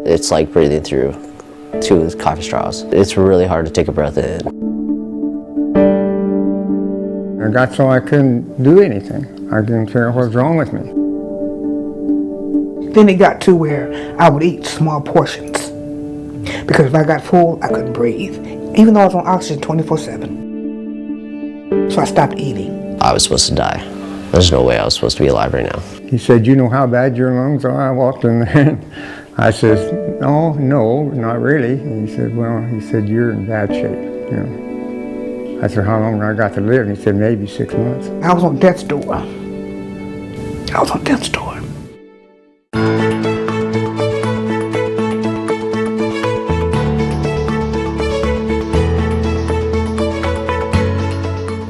It's like breathing through two coffee straws. It's really hard to take a breath in. I got so I couldn't do anything. I didn't care what was wrong with me. Then it got to where I would eat small portions, because if I got full, I couldn't breathe, even though I was on oxygen 24/7. So I stopped eating. I was supposed to die. There's no way I was supposed to be alive right now. He said, "You know how bad your lungs are?" I walked in there and I said, "Oh, no, not really." And he said, "Well," he said, "you're in bad shape, you know." I said, "How long I got to live?" And he said, "Maybe 6 months." I was on death's door. I was on death's door.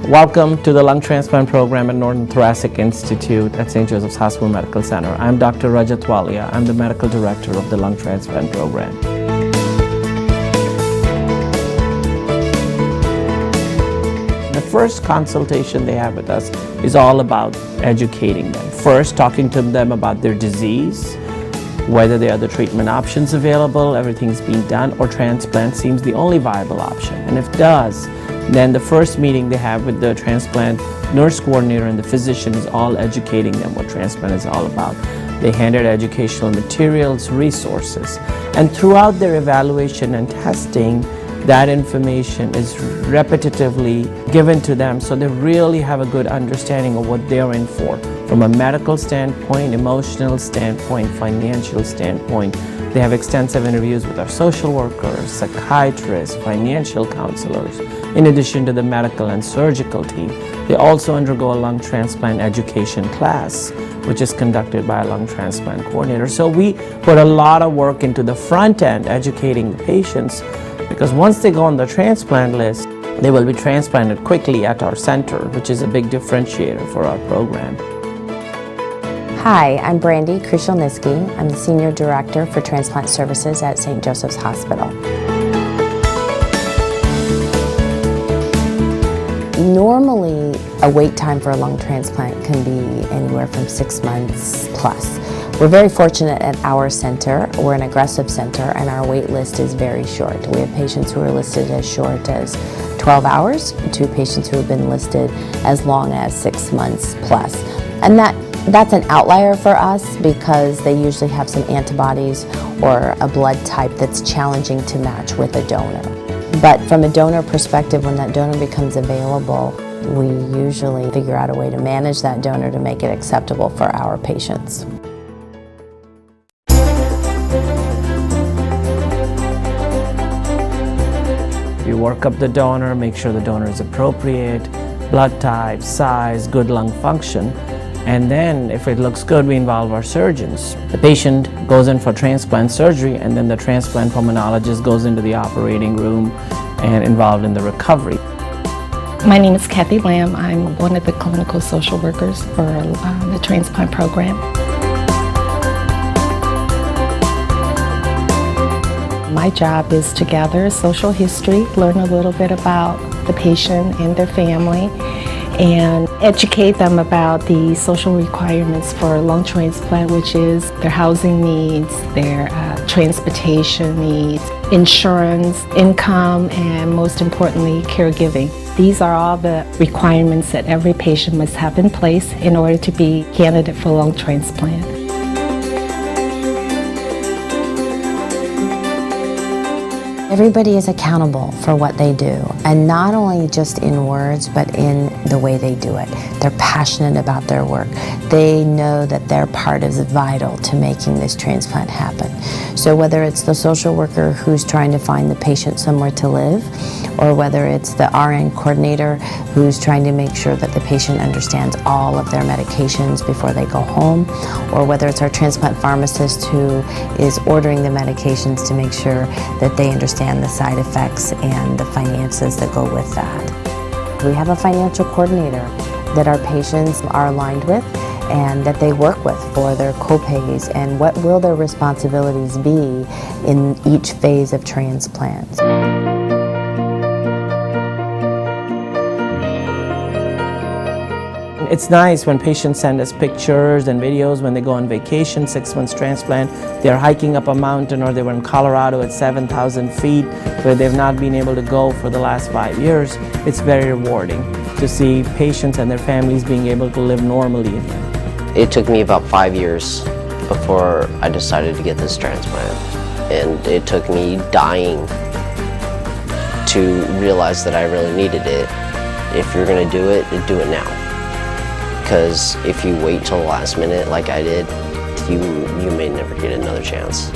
Welcome to the lung transplant program at Norton Thoracic Institute at St. Joseph's Hospital Medical Center. I'm Dr. Rajat Walia. I'm the medical director of the lung transplant program. The first consultation they have with us is all about educating them. First, talking to them about their disease, whether there are the treatment options available, everything's being done, or transplant seems the only viable option. And if it does, then the first meeting they have with the transplant nurse coordinator and the physician is all educating them what transplant is all about. They hand out educational materials, resources, and throughout their evaluation and testing, that information is repetitively given to them so they really have a good understanding of what they're in for from a medical standpoint, emotional standpoint, financial standpoint. They have extensive interviews with our social workers, psychiatrists, financial counselors, in addition to the medical and surgical team. They also undergo a lung transplant education class, which is conducted by a lung transplant coordinator. So we put a lot of work into the front end, educating the patients, because once they go on the transplant list, they will be transplanted quickly at our center, which is a big differentiator for our program. Hi, I'm Brandy Krushelniski. I'm the Senior Director for Transplant Services at St. Joseph's Hospital. Normally, a wait time for a lung transplant can be anywhere from 6 months plus. We're very fortunate at our center. We're an aggressive center and our wait list is very short. We have patients who are listed as short as 12 hours to patients who have been listed as long as 6 months plus. And that's an outlier for us because they usually have some antibodies or a blood type that's challenging to match with a donor. But from a donor perspective, when that donor becomes available, we usually figure out a way to manage that donor to make it acceptable for our patients. You work up the donor, make sure the donor is appropriate, blood type, size, good lung function. And then, if it looks good, we involve our surgeons. The patient goes in for transplant surgery, and then the transplant pulmonologist goes into the operating room and involved in the recovery. My name is Kathy Lamb. I'm one of the clinical social workers for the transplant program. My job is to gather social history, learn a little bit about the patient and their family, and educate them about the social requirements for lung transplant, which is their housing needs, their transportation needs, insurance, income, and most importantly, caregiving. These are all the requirements that every patient must have in place in order to be a candidate for lung transplant. Everybody is accountable for what they do, and not only just in words, but in the way they do it. They're passionate about their work. They know that their part is vital to making this transplant happen. So whether it's the social worker who's trying to find the patient somewhere to live, or whether it's the RN coordinator who's trying to make sure that the patient understands all of their medications before they go home, or whether it's our transplant pharmacist who is ordering the medications to make sure that they understand the side effects and the finances that go with that. We have a financial coordinator that our patients are aligned with and that they work with for their co-pays and what will their responsibilities be in each phase of transplant. It's nice when patients send us pictures and videos when they go on vacation, 6 months transplant, they're hiking up a mountain, or they were in Colorado at 7,000 feet where they've not been able to go for the last 5 years. It's very rewarding to see patients and their families being able to live normally again. It took me about 5 years before I decided to get this transplant. And it took me dying to realize that I really needed it. If you're gonna do it now. Because if you wait till the last minute like I did, you may never get another chance.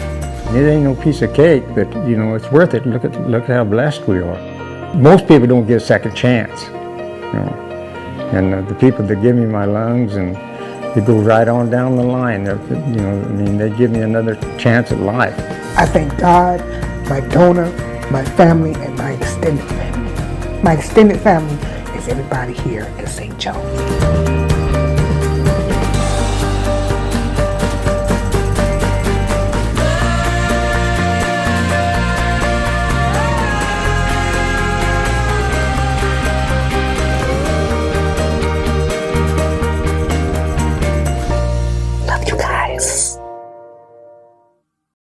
It ain't no piece of cake, but you know, it's worth it. Look at how blessed we are. Most people don't get a second chance, you know. And the people that give me my lungs, and they go right on down the line. You know, I mean, they give me another chance at life. I thank God, my donor, my family, and my extended family. My extended family is everybody here at St. Joe.